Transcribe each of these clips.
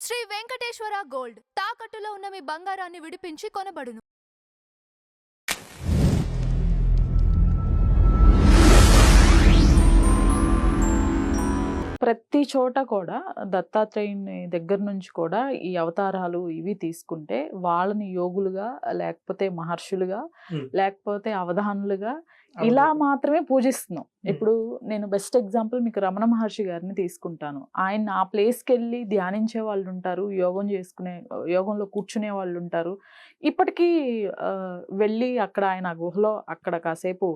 Shri Venkateswara gold తాకట్టులో ఉన్న మీ బంగారాన్ని విడిపించి కొనబడును. ప్రతి చోట కూడా దత్తాత్రేయుని దగ్గర నుంచి కూడా ఈ అవతారాలు ఇవి తీసుకుంటే వాళ్ళని యోగులుగా, లేకపోతే మహర్షులుగా, లేకపోతే అవధానులుగా ఇలా మాత్రమే పూజిస్తున్నాం. ఇప్పుడు నేను బెస్ట్ ఎగ్జాంపుల్ మీకు రమణ మహర్షి గారిని తీసుకుంటాను. ఆయన ఆ ప్లేస్కి వెళ్ళి ధ్యానించే వాళ్ళు ఉంటారు, యోగంలో కూర్చునే వాళ్ళు ఉంటారు. ఇప్పటికీ వెళ్ళి అక్కడ ఆయన గుహలో అక్కడ కాసేపు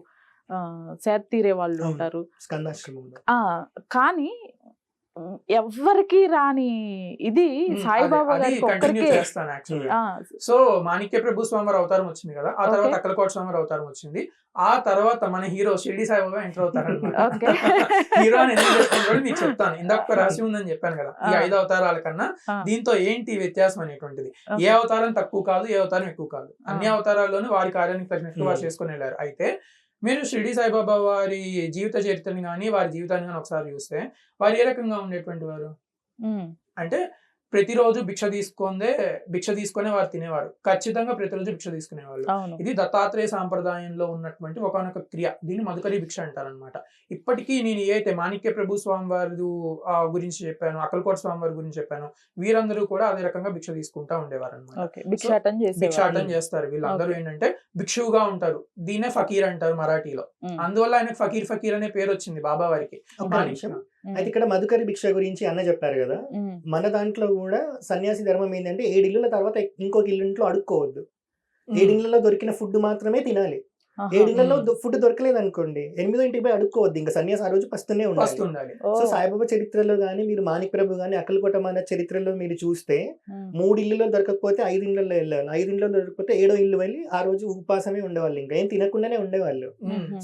సేద తీరే వాళ్ళు ఉంటారు. కానీ ఎవ్వరికి రాని ఇది సాయిబాబా గారికి ఒక్కరికే. సో మాణిక్య ప్రభు స్వామి అవతారం వచ్చింది కదా, ఆ తర్వాత అక్కలకోట స్వామి అవతారం వచ్చింది. ఆ తర్వాత మన హీరో షిరిడి సాయిబాబా ఎంటర్ అవుతారు. హీరో అని ఎందుకు చెప్తున్నాడు మీకు చెప్తాను. ఇందాక రాసి ఉందని చెప్పాను కదా, ఈ 5 అవతారాల కన్నా దీంతో ఏంటి వ్యత్యాసం అనేటువంటిది. ఏ అవతారం తక్కువ కాదు, ఏ అవతారం ఎక్కువ కాదు. అన్ని అవతారాల్లోనూ వారి కార్యానికి తగినట్టు వారు చేసుకుని వెళ్ళారు. అయితే మీరు షిరిడి సాయిబాబా వారి జీవిత చరిత్రని కానీ వారి జీవితాన్ని కానీ ఒకసారి చూస్తే వారు ఏ రకంగా ఉండేటువంటి వారు అంటే ప్రతిరోజు భిక్ష తీసుకునే వారు తినేవారు. ఖచ్చితంగా ప్రతిరోజు భిక్ష తీసుకునేవాళ్ళు. ఇది దత్తాత్రేయ సాంప్రదాయంలో ఉన్నటువంటి ఒకనొక క్రియ. దీన్ని మధుకరి భిక్ష అంటారనమాట. ఇప్పటికీ నేను ఏదైతే మాణిక్య ప్రభు స్వామి వారి గురించి చెప్పాను, అక్కలకోట స్వామి వారి గురించి చెప్పాను, వీరందరూ కూడా అదే రకంగా భిక్ష తీసుకుంటా ఉండేవారు అనమాట. భిక్షాటం చేస్తారు. వీళ్ళందరూ ఏంటంటే భిక్షువుగా ఉంటారు. దీన్నే ఫకీర్ అంటారు మరాఠీలో. అందువల్ల ఆయనకు ఫకీర్ అనే పేరు వచ్చింది బాబా వారికి. అయితే ఇక్కడ మధుకరి భిక్ష గురించి అన్న చెప్పారు కదా, మన దాంట్లో కూడా సన్యాసి ధర్మం ఏంటంటే 7 ఇళ్ళ తర్వాత ఇంకొక ఇల్లుంట్లో అడుక్కోవద్దు. 7 ఇళ్లలో దొరికిన ఫుడ్ మాత్రమే తినాలి. 7 ఇళ్లలో ఫుడ్ దొరకలేదు అనుకోండి, 8వ ఇంటికి పోయి అడుక్కోవద్దు. ఇంకా సన్యాసి ఆ రోజు పస్తూనే ఉండాలి. సో సాయిబాబా చరిత్రలో గానీ, మీరు మాణిక్ ప్రభు గానీ, అక్కలకోట మన చరిత్రలో మీరు చూస్తే 3 ఇళ్లలో దొరకకపోతే 5 ఇళ్లలో వెళ్ళాలి. 5 ఇళ్లలో దొరకకపోతే 7వ ఇల్లు వెళ్ళి ఆ రోజు ఉపవాసమే ఉండేవాళ్ళు, ఇంకా ఏం తినకుండానే ఉండేవాళ్ళు.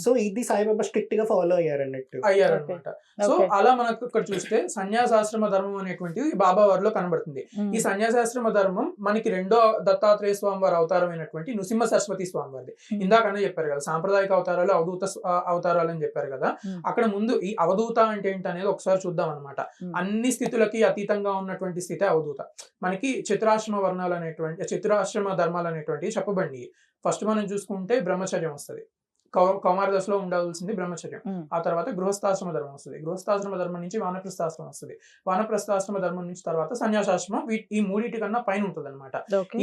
సో ఇది సాయిబాబా స్ట్రిక్ట్ గా ఫాలో అయ్యారన్నమాట. సో అలా మనకు ఇక్కడ చూస్తే సన్యాసాశ్రమ ధర్మం అనేటువంటిది బాబా వారిలో కనబడుతుంది. ఈ సన్యాసాశ్రమ ధర్మం మనకి రెండో దత్తాత్రేయ స్వామి వారి అవతారమైనటువంటి నృసింహ సరస్వతి స్వామి వారిది. ఇందాకనే చెప్పారు కదా, సాంప్రదాయిక అవతారాలు, అవధూత అవతారాలు అని చెప్పారు కదా. అక్కడ ముందు ఈ అవధూత అంటే ఏంటి అనేది ఒకసారి చూద్దాం అనమాట. అన్ని స్థితులకి అతీతంగా ఉన్నటువంటి స్థితి అవధూత. మనకి చతురాశ్రమ ధర్మాలు అనేటువంటివి చెప్పబండి. ఫస్ట్ మనం చూసుకుంటే బ్రహ్మచర్యం వస్తుంది. కౌమార దశలో ఉండాల్సింది బ్రహ్మచర్యం. ఆ తర్వాత గృహస్థాశ్రమ ధర్మం వస్తుంది. గృహస్థాశ్రమ ధర్మం నుంచి వానప్రస్థాశ్రమం వస్తుంది. వానప్రస్థాశ్రమ ధర్మం నుంచి తర్వాత సన్యాసాశ్రమం. ఈ 3 కన్నా పైన ఉంటుంది అనమాట.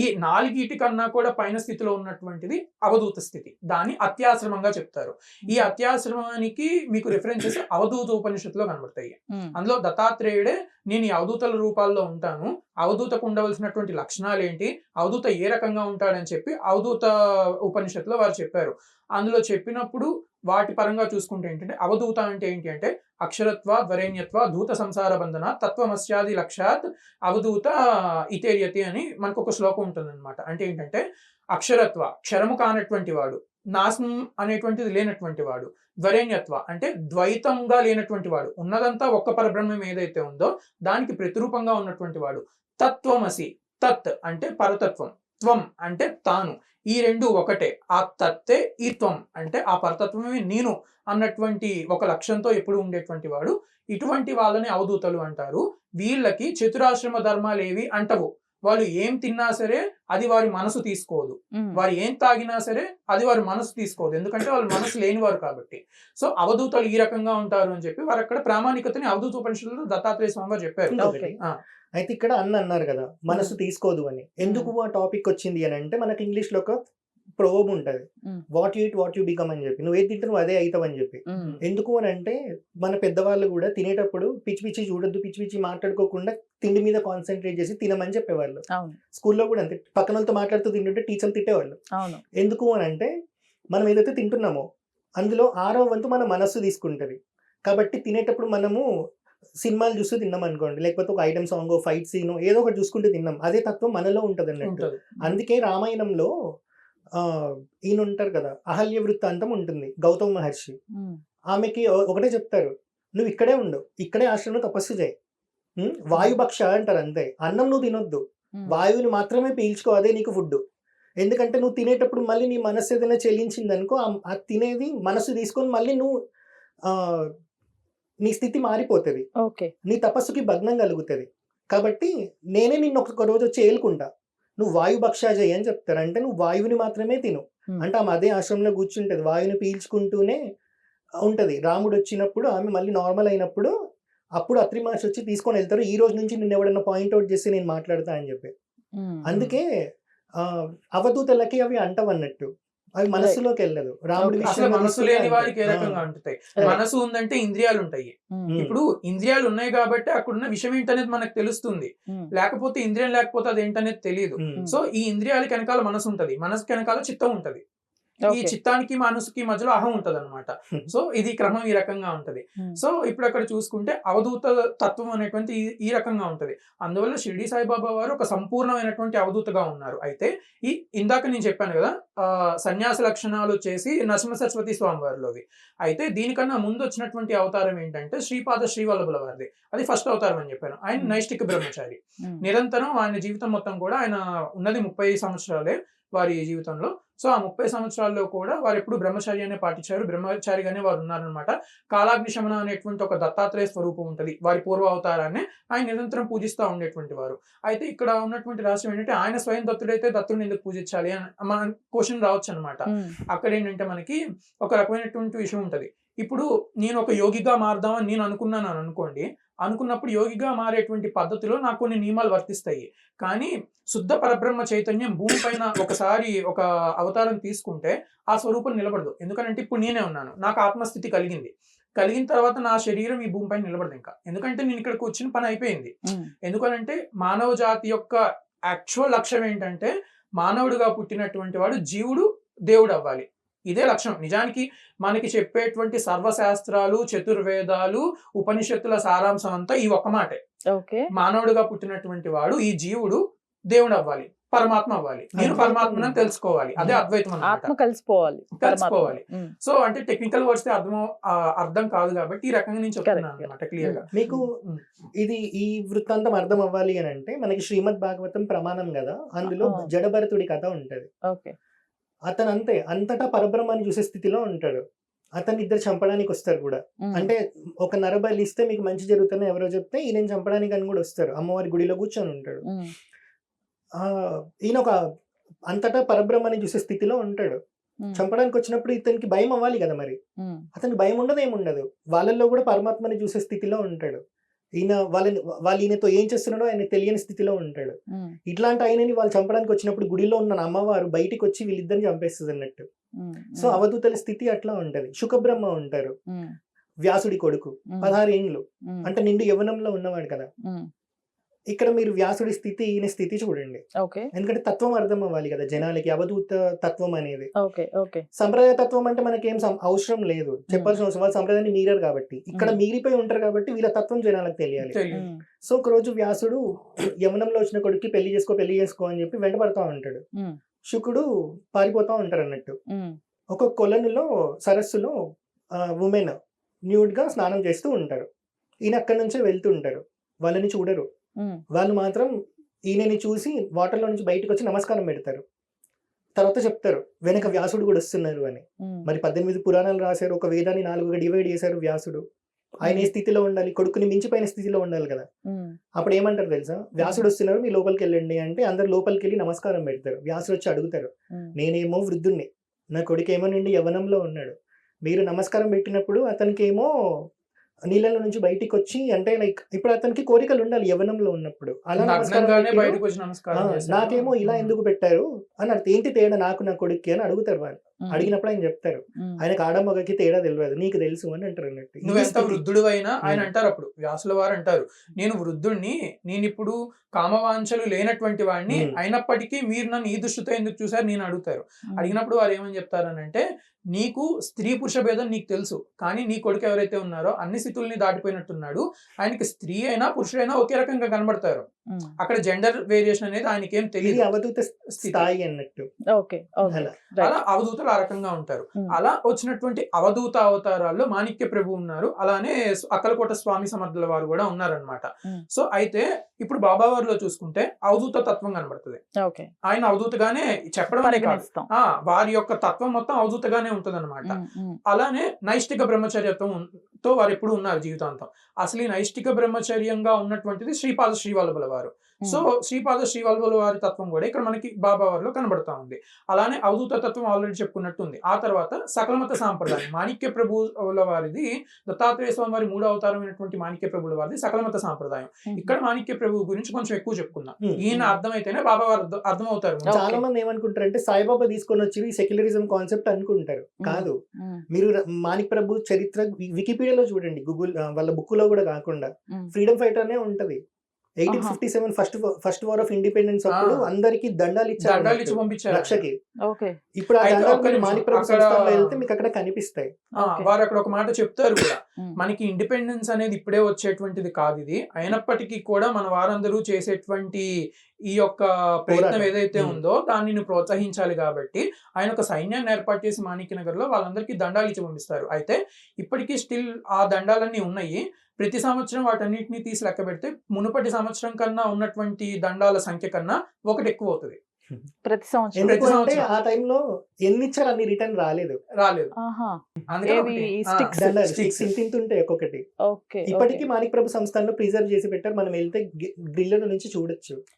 ఈ 4 కన్నా కూడా పైన స్థితిలో ఉన్నటువంటిది అవధూత స్థితి. దాన్ని అత్యాశ్రమంగా చెప్తారు. ఈ అత్యాశ్రమానికి మీకు రిఫరెన్సెస్ అవధూత ఉపనిషత్తులో కనబడతాయి. అందులో దత్తాత్రేయుడే నేను ఈ అవధూతల రూపాల్లో ఉంటాను, అవధూతకు ఉండవలసినటువంటి లక్షణాలు ఏంటి, అవధూత ఏ రకంగా ఉంటాడని చెప్పి అవధూత ఉపనిషత్తులో వారు చెప్పారు. అందులో చెప్పినప్పుడు వాటి పరంగా చూసుకుంటే ఏంటంటే అవధూత అంటే ఏంటి అంటే అక్షరత్వ వరేణ్యత్వ ధూత సంసార బంధన తత్వమస్యాది లక్ష్యాత్ అవధూత ఇతేర్యతి అని మనకు ఒక శ్లోకం ఉంటుంది అనమాట. అంటే ఏంటంటే అక్షరత్వ, క్షరము కానటువంటి వాడు, నాశనం అనేటువంటిది లేనటువంటి వాడు, వరేణ్యత్వ అంటే ద్వైతంగా లేనటువంటి వాడు, ఉన్నదంతా ఒక్క పరబ్రహ్మం ఏదైతే ఉందో దానికి ప్రతిరూపంగా ఉన్నటువంటి వాడు, తత్వమసి, తత్ అంటే పరతత్వం, త్వం అంటే తాను, ఈ 2 ఒకటే. ఆ తత్తే ఈ త్వం అంటే ఆ పరతత్వమే నేను అన్నటువంటి ఒక లక్ష్యంతో ఎప్పుడు ఉండేటువంటి వాడు. ఇటువంటి వాళ్ళని అవధూతలు అంటారు. వీళ్ళకి చతురాశ్రమ ధర్మాలు ఏవి అంటవు. వాళ్ళు ఏం తిన్నా సరే అది వారి మనసు తీసుకోదు, వారు ఏం తాగినా సరే అది వారి మనసు తీసుకోదు, ఎందుకంటే వాళ్ళు మనసు లేనివారు కాబట్టి. సో అవధూతలు ఈ రకంగా ఉంటారు అని చెప్పి వారు అక్కడ ప్రామాణికతని అవధూత ఉపనిషత్తులో దత్తాత్రేయ స్వామి వారు చెప్పారు. అయితే ఇక్కడ అన్నారు కదా మనసు తీసుకోదు అని. ఎందుకు ఆ టాపిక్ వచ్చింది అని అంటే, మనకి ఇంగ్లీష్ లో ఒక ప్రోబ్ ఉంటది, వాట్ యు బికమ్ అని చెప్పి. నువ్వు ఏది తింటే నువ్వు అదే అవుతావు అని చెప్పి. ఎందుకు అని అంటే మన పెద్దవాళ్ళు కూడా తినేటప్పుడు పిచ్చి చూడొద్దు, పిచ్చి మాట్లాడుకోకుండా తిండి మీద కాన్సన్ట్రేట్ చేసి తినమని చెప్పేవాళ్ళు. స్కూల్లో కూడా అంతే, పక్కన వాళ్ళతో మాట్లాడుతూ తింటుంటే టీచర్లు తిట్టేవాళ్ళు. ఎందుకు అని అంటే మనం ఏదైతే తింటున్నామో అందులో 6వ వంతు మన మనస్సు తీసుకుంటది. కాబట్టి తినేటప్పుడు మనము సినిమాలు చూస్తూ తిన్నాం అనుకోండి, లేకపోతే ఒక ఐటమ్ సాంగ్, ఫైట్ సీన్ ఏదో ఒకటి చూసుకుంటూ తిన్నాం, అదే తత్వం మనలో ఉంటది అన్నట్టు. అందుకే రామాయణంలో ఈయన ఉంటారు కదా, అహల్య వృత్తాంతం ఉంటుంది, గౌతమ మహర్షి. ఆమెకి ఒకటే చెప్తారు, నువ్వు ఇక్కడే ఉండు, ఇక్కడే ఆశ్రమంలో తపస్సు చేయి, వాయుభక్ష అంటారు అంతే. అన్నం నువ్వు తినొద్దు, వాయువుని మాత్రమే పీల్చుకో, అదే నీకు ఫుడ్. ఎందుకంటే నువ్వు తినేటప్పుడు మళ్ళీ నీ మనస్సు ఏదైనా చెల్లించింది అనుకో, ఆ తినేది మనసు తీసుకొని మళ్ళీ నువ్వు నీ స్థితి మారిపోతుంది, నీ తపస్సుకి భగ్నం కలుగుతుంది. కాబట్టి నేనే నిన్ను ఒక రోజు వచ్చి ఏలుకుంటా, నువ్వు వాయు భక్షాజయ్ అని చెప్తారు. అంటే నువ్వు వాయువుని మాత్రమే తిను. అంటే ఆమె అదే ఆశ్రమంలో కూర్చుంటది, వాయువుని పీల్చుకుంటూనే ఉంటది. రాముడు వచ్చినప్పుడు ఆమె మళ్ళీ నార్మల్ అయినప్పుడు అప్పుడు అత్రి మహర్షి వచ్చి తీసుకొని వెళ్తారు, ఈ రోజు నుంచి నిన్ను ఎవడన్నా పాయింట్అవుట్ చేస్తే నేను మాట్లాడతా అని చెప్పి. అందుకే అవధూతలకి అవి అంటవన్నట్టు, అవి మనసులోకి వెళ్ళదు. రాముడి అసలు మనసు లేని వారికి ఏ రకంగా ఉంటాయి? మనసు ఉందంటే ఇంద్రియాలు ఉంటాయి. ఇప్పుడు ఇంద్రియాలు ఉన్నాయి కాబట్టి అక్కడున్న విషయం ఏంటనేది మనకు తెలుస్తుంది, లేకపోతే ఇంద్రియం లేకపోతే అది ఏంటనేది తెలియదు. సో ఈ ఇంద్రియాలకి వెనకాల మనసు ఉంటది, మనసుకి వెనకాల చిత్తం ఉంటది. ఈ చిత్తానికి మనసుకి మధ్యలో అహం ఉంటది అనమాట. సో ఇది క్రమం ఈ రకంగా ఉంటది. సో ఇప్పుడు అక్కడ చూసుకుంటే అవధూత తత్వం అనేటువంటి ఈ రకంగా ఉంటది. అందువల్ల షిరిడి సాయిబాబా వారు ఒక సంపూర్ణమైనటువంటి అవధూతగా ఉన్నారు. అయితే ఇందాక నేను చెప్పాను కదా, సన్యాస లక్షణాలు వచ్చేసి నరసింహ సరస్వతి స్వామి వారిలోవి. అయితే దీనికన్నా ముందు వచ్చినటువంటి అవతారం ఏంటంటే శ్రీపాద శ్రీవల్లభుల వారిది. అది ఫస్ట్ అవతారం అని చెప్పాను. ఆయన నైష్టిక బ్రహ్మచారి. నిరంతరం ఆయన జీవితం మొత్తం కూడా, ఆయన ఉన్నది 30 సంవత్సరాలే వారి జీవితంలో. సో ఆ 30 సంవత్సరాల్లో కూడా వారు ఎప్పుడు బ్రహ్మచర్యాన్ని పాటించారు, బ్రహ్మచారిగానే వారు ఉన్నారనమాట. కాలాగ్ని శమన అనేటువంటి ఒక దత్తాత్రేయ స్వరూపం ఉంటుంది, వారి పూర్వ అవతారాన్ని ఆయన నిరంతరం పూజిస్తూ ఉండేటువంటి వారు. అయితే ఇక్కడ ఉన్నటువంటి రహస్యం ఏంటంటే, ఆయన స్వయం దత్తుడైతే దత్తుడిని ఎందుకు పూజించాలి అని మన క్వశ్చన్ రావచ్చు అనమాట. అక్కడ ఏంటంటే మనకి ఒక రకమైనటువంటి విషయం ఉంటది. ఇప్పుడు నేను ఒక యోగిగా మారదామని నేను అనుకున్నాను అని అనుకోండి, అనుకున్నప్పుడు యోగిగా మారేటువంటి పద్ధతిలో నాకు కొన్ని నియమాలు వర్తిస్తాయి. కానీ శుద్ధ పరబ్రహ్మ చైతన్యం భూమి పైన ఒకసారి ఒక అవతారం తీసుకుంటే ఆ స్వరూపం నిలబడదు. ఎందుకంటే ఇప్పుడు నేనే ఉన్నాను, నాకు ఆత్మస్థితి కలిగిన తర్వాత నా శరీరం ఈ భూమి పైన నిలబడదు ఇంకా. ఎందుకంటే నేను ఇక్కడికి వచ్చిన పని అయిపోయింది. ఎందుకంటే మానవ జాతి యొక్క యాక్చువల్ లక్ష్యం ఏంటంటే, మానవుడిగా పుట్టినటువంటి వాడు జీవుడు దేవుడు అవ్వాలి. ఇదే లక్ష్యం. నిజానికి మనకి చెప్పేటువంటి సర్వశాస్త్రాలు, చతుర్వేదాలు, ఉపనిషత్తుల సారాంశం అంతా ఈ ఒక్క మాటే. మానవుడిగా పుట్టినటువంటి వాడు, ఈ జీవుడు దేవుడు అవ్వాలి, పరమాత్మ అవ్వాలి, నేను పరమాత్మని తెలుసుకోవాలి. అదే అద్వైతం, ఆత్మ కలిసిపోవాలి. సో అంటే టెక్నికల్ వర్డ్స్ అర్థం కాదు కాబట్టి ఈ రకంగా నేను చెప్తున్నాను అన్నమాట క్లియర్ గా. మీకు ఇది ఈ వృత్తాంతం అర్థం అవ్వాలి అని అంటే మనకి శ్రీమద్ భాగవతం ప్రమాణం కదా, అందులో జడభరతుడి కథ ఉంటది. అతను అంతటా పరబ్రహ్మాన్ని చూసే స్థితిలో ఉంటాడు. అతన్ని ఇద్దరు చంపడానికి వస్తారు కూడా. అంటే ఒక నరబలి ఇస్తే మీకు మంచి జరుగుతుందని ఎవరో చెప్తే ఈయన చంపడానికి అని కూడా వస్తారు. అమ్మవారి గుడిలో కూర్చొని ఉంటాడు. ఈయన ఒక అంతటా పరబ్రహ్మాన్ని చూసే స్థితిలో ఉంటాడు. చంపడానికి వచ్చినప్పుడు ఇతనికి భయం అవ్వాలి కదా, మరి అతనికి భయం ఉండదు, ఏముండదు. వాళ్ళల్లో కూడా పరమాత్మని చూసే స్థితిలో ఉంటాడు. వాళ్ళు ఈయనతో ఏం చేస్తున్నాడో ఆయన తెలియని స్థితిలో ఉంటాడు. ఇట్లాంటి ఆయనని వాళ్ళు చంపడానికి వచ్చినప్పుడు గుడిలో ఉన్న అమ్మవారు బయటికి వచ్చి వీళ్ళిద్దరిని చంపేస్తుంది అన్నట్టు. సో అవధూతల స్థితి అట్లా ఉంటది. శుకబ్రహ్మ ఉంటారు, వ్యాసుడి కొడుకు, 16 ఏండ్లు, అంటే నిండు యవ్వనంలో ఉన్నవాడు కదా. ఇక్కడ మీరు వ్యాసుడి స్థితి, ఈయన స్థితి చూడండి. ఎందుకంటే తత్వం అర్థం అవ్వాలి కదా జనాలకి, అవధూత తత్వం అనేది. సంప్రదాయ తత్వం అంటే మనకేం అవసరం లేదు, చెప్పాల్సిన అవసరం, వాళ్ళు సంప్రదాయాన్ని మీరారు కాబట్టి, ఇక్కడ మీరిపోయి ఉంటారు కాబట్టి వీళ్ళ తత్వం జనాలకు తెలియాలి. సో ఒక రోజు వ్యాసుడు యవనంలో వచ్చిన కొడుక్కి పెళ్లి చేసుకో అని చెప్పి వెంటబడతా ఉంటాడు. శుకుడు పారిపోతా ఉంటారు అన్నట్టు. ఒక కొలనులో, సరస్సులో ఉమెన్ న్యూడ్ గా స్నానం చేస్తూ ఉంటారు. ఈయన అక్కడి నుంచే వెళ్తూ ఉంటారు. వాళ్ళని చూడరు. వాళ్ళు మాత్రం ఈయనని చూసి వాటర్లో నుంచి బయటకు వచ్చి నమస్కారం పెడతారు. తర్వాత చెప్తారు వెనక వ్యాసుడు కూడా వస్తున్నారు అని. మరి 18 పురాణాలు రాశారు, ఒక వేదాన్ని 4గా డివైడ్ చేశారు వ్యాసుడు. ఆయన ఏ స్థితిలో ఉండాలి, కొడుకుని మించిపోయిన స్థితిలో ఉండాలి కదా. అప్పుడు ఏమంటారు తెలుసా, వ్యాసుడు వస్తున్నారు మీరు లోపలికి వెళ్ళండి అంటే అందరు లోపలికి వెళ్ళి నమస్కారం పెడతారు. వ్యాసుడు వచ్చి అడుగుతారు, నేనేమో వృద్ధుణ్ణి, నా కొడుకేమో నిండి యవ్వనంలో ఉన్నాడు, మీరు నమస్కారం పెట్టినప్పుడు అతనికేమో నీళ్ళలో నుంచి బయటికి వచ్చి, అంటే లైక్ ఇప్పుడు అతనికి కోరికలు ఉండాలి యవ్వనంలో ఉన్నప్పుడు, అలా నాకేమో ఇలా ఎందుకు పెట్టారు అని అర్థం, ఏంటి తేడా నాకు నా కొడుక్కి అని అడుగుతారు వాళ్ళు. అడిగినప్పుడు ఆయన చెప్తారు ఆయనకు ఆడమగకి తేడా తెలియదు, నీకు తెలుసు అని అంటారు అన్నట్టు. నువ్వు ఎంత వృద్ధుడు అయినా ఆయన అంటారు, అప్పుడు వ్యాసుల వారు అంటారు, నేను వృద్ధుడిని, నేను ఇప్పుడు కామవాంఛలు లేనటువంటి వాడిని, అయినప్పటికీ మీరు నన్ను ఈ దృష్టితో ఎందుకు చూసారు నేను అడుగుతారు. అడిగినప్పుడు వారు ఏమని చెప్తారనంటే, నీకు స్త్రీ పురుష భేదం నీకు తెలుసు, కానీ నీ కొడుకు ఎవరైతే ఉన్నారో అన్ని స్థితుల్ని దాటిపోయినట్టున్నాడు, ఆయనకి స్త్రీ అయినా పురుషుడైనా ఒకే రకంగా కనబడతారు. అక్కడ జెండర్ వేరియేషన్ అనేది ఆయనకి ఏం తెలియదు. అవధూత స్థాయి అన్నట్టు. ఓకే ఓకే అలా. అలా అవధూతలు ఆ రకంగా ఉంటారు. Hmm. అలా వచ్చినటువంటి అవధూత అవతారాల్లో మాణిక్య ప్రభు ఉన్నారు, అలానే అక్కలకోట స్వామి సమర్థుల వారు కూడా ఉన్నారనమాట. Hmm. సో అయితే ఇప్పుడు బాబా వారిలో చూసుకుంటే అవధూత తత్వం కనబడుతుంది. ఓకే ఆయన అవధూతగానే చెప్పడం అనే కాదు, పరిగణిస్తాం. వారి యొక్క తత్వం మొత్తం అవధూతగానే ఉంటది అనమాట. అలానే నైష్టిక బ్రహ్మచర్యత్వంతో వారు ఎప్పుడు ఉన్నారు జీవితాంతం. అసలు ఈ నైష్టిక బ్రహ్మచర్యంగా ఉన్నటువంటిది శ్రీపాద శ్రీవల్లభుల వారు. సో శ్రీపాద శ్రీవల్లభుల వారి తత్వం కూడా ఇక్కడ మనకి బాబా వారిలో కనబడతా ఉంది. అలానే అవధూత తత్వం ఆల్రెడీ చెప్పుకున్నట్టు ఉంది. ఆ తర్వాత సకలమత సాంప్రదాయం మాణిక్య ప్రభువుల వారిది, దత్తాత్రేయ స్వామి వారి 3వ అవతారమైనటువంటి మాణిక్య ప్రభువుల వారిది సకలమత సాంప్రదాయం. ఇక్కడ మాణిక్య ప్రభువు గురించి కొంచెం ఎక్కువ చెప్పుకుందాం. ఈయన అర్థమైతేనే బాబా వారు అర్థమవుతారు. చాలా మంది ఏమనుకుంటారు అంటే సాయిబాబా తీసుకొని వచ్చి సెక్యులరిజం కాన్సెప్ట్ అనుకుంటారు. కాదు, మీరు మాణిక్ ప్రభు చరిత్ర వికీపీడియాలో చూడండి, గూగుల్ వాళ్ళ బుక్ లో కూడా కాకుండా ఫ్రీడమ్ ఫైటర్ అనే ఉంటది. 1857 ఫస్ట్ వార్ ఆఫ్ ఇండిపెండెన్స్ అప్పుడు అందరికి దండాలు ఇచ్చి ఇచ్చారు పంపించారు రక్షకి. ఓకే ఇప్పుడు ఆ అయితే దండాలు ఒక్క మీరు నిమిషం, మాణిక్ ప్రభు అక్కడ- సంస్థానంలో వెళ్తే మీకు అక్కడ కనిపిస్తాయి. వారు అక్కడ ఒక మాట చెప్తారు కూడా, మనకి ఇండిపెండెన్స్ అనేది ఇప్పుడే వచ్చేటువంటిది కాదు ఇది, అయినప్పటికీ కూడా మన వారందరూ చేసేటువంటి ఈ యొక్క ప్రయత్నం పోరాటం. ఏదైతే ఉందో దాన్ని నువ్వు ప్రోత్సహించాలి కాబట్టి ఆయన ఒక సైన్యాన్ని ఏర్పాటు చేసి మాణిక్యనగర్ లో వాళ్ళందరికీ దండాలు ఇచ్చి పంపిస్తారు. అయితే ఇప్పటికీ స్టిల్ ఆ దండాలన్నీ ఉన్నాయి. ప్రతి సంవత్సరం వాటన్నిటిని తీసి లెక్క పెడితే మునుపటి సంవత్సరం కన్నా ఉన్నటువంటి దండాల సంఖ్య కన్నా ఒకటి ఎక్కువ అవుతుంది. ప్రతి సంవత్సరం ఎందుకంటే ఆ టైంలో ఎన్ని ఇచ్చారు అన్ని రిటర్న్ రాలేదు. ఆహా. అందుకని ఏవి? ఒకటి, ఈ sticks? దండాలు sticks. ఇంత ఉంటాయి ఒక్కొక్కటి. ఓకే ఇప్పటికీ మాణిక్ ప్రభు సంస్థానంలో ప్రిజర్వ్ చేసి పెట్టారు. మనం వెళ్తే గ్రిల్లర్ నుంచి చూడొచ్చు.